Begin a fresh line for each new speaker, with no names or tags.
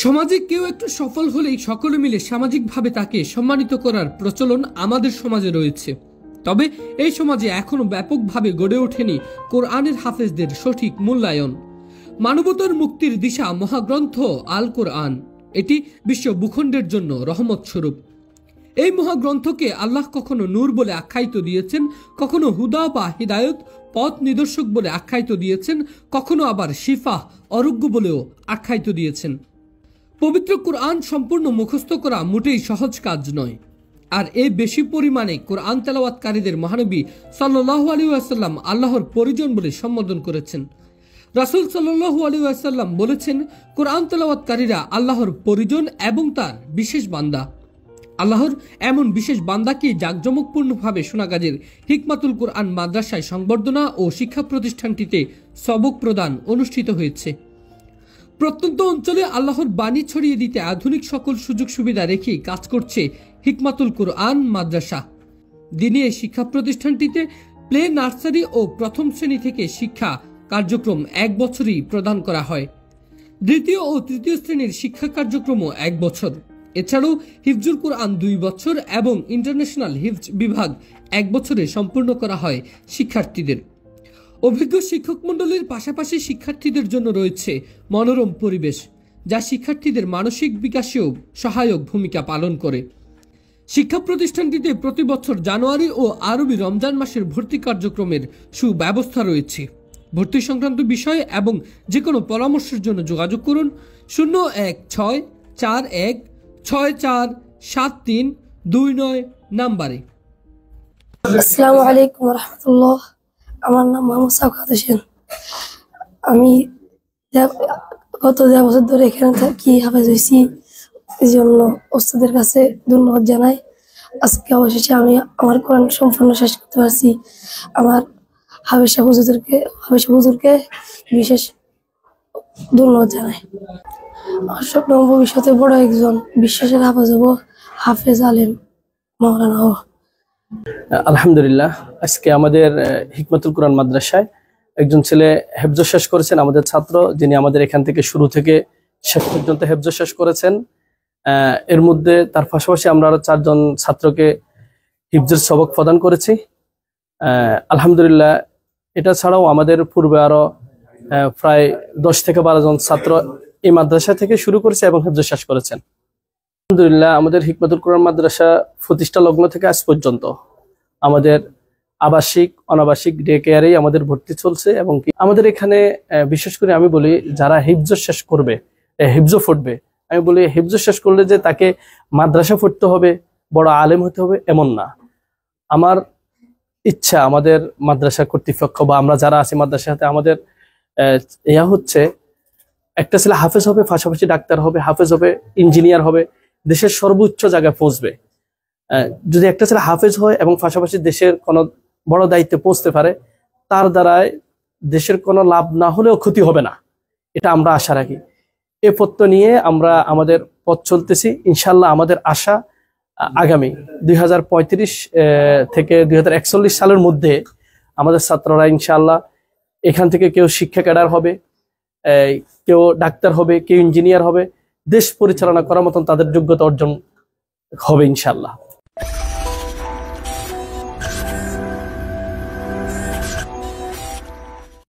সমাজে কেউ একটু সফল হলেই সকলে মিলে সামাজিকভাবে তাকে সম্মানিত করার প্রচলন আমাদের সমাজে রয়েছে। তবে এই সমাজে এখনো ব্যাপকভাবে গড়ে ওঠেনি কোরআনের হাফেজদের সঠিক মূল্যায়ন। মানবতার মুক্তির দিশা মহাগ্রন্থ আল কোরআন, এটি বিশ্ব ভূখণ্ডের জন্য রহমত স্বরূপ। এই মহাগ্রন্থকে আল্লাহ কখনো নূর বলে আখ্যায়িত দিয়েছেন, কখনো হুদা বা হিদায়ত পথ নিদর্শক বলে আখ্যায়িত দিয়েছেন, কখনো আবার শিফা অরোগ্য বলেও আখ্যায়িত দিয়েছেন। পবিত্র কোরআন সম্পূর্ণ মুখস্থ করা মোটেই সহজ কাজ নয়। আর এই বেশি পরিমাণে কোরআন তেলাওয়াতকারীদের মহানবী সাল্লাল্লাহু আলাইহি ওয়াসাল্লাম আল্লাহর পরিজন বলে সম্বোধন করেছেন। রাসূল সাল্লাল্লাহু আলাইহি ওয়াসাল্লাম বলেছেন, কোরআন তেলাওয়াতকারীরা আল্লাহর পরিজন এবং তার বিশেষ বান্দা। আল্লাহর এমন বিশেষ বান্দাকে জাঁকজমকপূর্ণভাবে সোনাগাজীর হিকমাতুল কোরআন মাদ্রাসায় সংবর্ধনা ও শিক্ষা প্রতিষ্ঠানটিতে সবক প্রদান অনুষ্ঠিত হয়েছে। প্রত্যন্ত অঞ্চলে আল্লাহর বাণী ছড়িয়ে দিতে আধুনিক সকল সুযোগ সুবিধা রেখে কাজ করছে হিকমাতুল কোরআন মাদ্রাসা। দিনে এই শিক্ষা প্রতিষ্ঠানটিতে প্লে, নার্সারি ও প্রথম শ্রেণী থেকে শিক্ষা কার্যক্রম 1 বছরই প্রদান করা হয়। দ্বিতীয় ও তৃতীয় শ্রেণীর শিক্ষা কার্যক্রমও 1 বছর। এছাড়াও হিফজুল কোরআন 2 বছর এবং ইন্টারন্যাশনাল হিফজ বিভাগ 1 বছরে সম্পূর্ণ করা হয় শিক্ষার্থীদের। অভিজ্ঞ শিক্ষক মণ্ডলীর পাশাপাশি শিক্ষার্থীদের জন্য রয়েছে মনোরম পরিবেশ, যা শিক্ষার্থীদের মানসিক বিকাশেও সহায়ক ভূমিকা পালন করে। শিক্ষা প্রতিষ্ঠানটিতে প্রতি বছর জানুয়ারি ও আরবি রমজান মাসের ভর্তি কার্যক্রমের সুব্যবস্থা রয়েছে। ভর্তি সংক্রান্ত বিষয় এবং যে কোনো পরামর্শের জন্য যোগাযোগ করুন 01641647329 নাম্বারে।
আসসালামু আলাইকুম ওয়া রাহমাতুল্লাহ। আমার নাম মোহাম্মদ সাউকাত হোসেন। আমি গত 1.5 বছর ধরে এখানে থাকি, হাফেজ হয়েছি। এই জন্য ওস্তাদের কাছে ধন্যবাদ জানাই। আজকে অবশেষে আমি আমার কোরআন সম্পূর্ণ শেষ করতে পারছি। আমার হাফেজ হুজুরকে বিশেষ ধন্যবাদ জানাই। আমার স্বপ্ন ভবিষ্যতে বড় একজন বিশ্বাসের হাফেজ হব, হাফেজ আলেম মাওলানা হব।
আলহামদুলিল্লাহ, আজকে আমাদের হিকমাতুল কোরআন মাদ্রাসায় একজন ছেলে হেফজ শেষ করেছেন, আমাদের ছাত্র, যিনি আমাদের এখান থেকে শুরু থেকে শেষ পর্যন্ত হেফজ শেষ করেছেন। এর মধ্যে তার পাশাপাশি আমরা আরো 4 জন ছাত্রকে হিফজের সবক প্রদান করেছি। আলহামদুলিল্লাহ, এটা ছাড়াও আমাদের পূর্বে আরো প্রায় 10 থেকে 12 জন ছাত্র এই মাদ্রাসা থেকে শুরু করেছে এবং হেফজ শেষ করেছেন। আলহামদুলিল্লাহ, আমাদের হিকমাতুল কোরআন মাদ্রাসা প্রতিষ্ঠা লগ্ন থেকে আজ পর্যন্ত আমাদের আবাসিক অনাবাসিক ডে কেয়ারেই আমাদের ভর্তি চলছে। এবং আমাদের এখানে বিশেষ করে আমি বলি, যারা হিফজ শেষ করবে, হিফজ পড়বে, আমি বলি হিফজ শেষ করলে যে তাকে মাদ্রাসা পড়তে হবে, বড় আলেম হতে হবে এমন না। আমার ইচ্ছা, আমাদের মাদ্রাসা কর্তৃপক্ষ বা আমরা যারা আছি মাদ্রাসার সাথে, আমাদের হচ্ছে একটা ছেলে হাফেজ হবে, পাশাপাশি ডাক্তার হবে, হাফেজ হবে, ইঞ্জিনিয়ার হবে, দেশের সর্বোচ্চ জায়গায় পৌঁছবে। যদি একটা ছেলে হাফেজ হয় এবং পাশাপাশি দেশের কোনো বড় দায়িত্বে পৌঁছতে পারে, তার দ্বারায় দেশের কোনো লাভ না হলেও ক্ষতি হবে না, এটা আমরা আশা রাখি। এ পথ নিয়ে আমরা আমাদের পথ চলতেছি। ইনশাল্লাহ আমাদের আশা আগামী 2035 থেকে 2041 সালের মধ্যে আমাদের ছাত্ররা ইনশাল্লাহ এখান থেকে কেউ শিক্ষা ক্যাডার হবে, কেউ ডাক্তার হবে, কেউ ইঞ্জিনিয়ার হবে, দেশ পরিচালনা করার মতন তাদের যোগ্যতা অর্জন হবে ইনশাল্লাহ।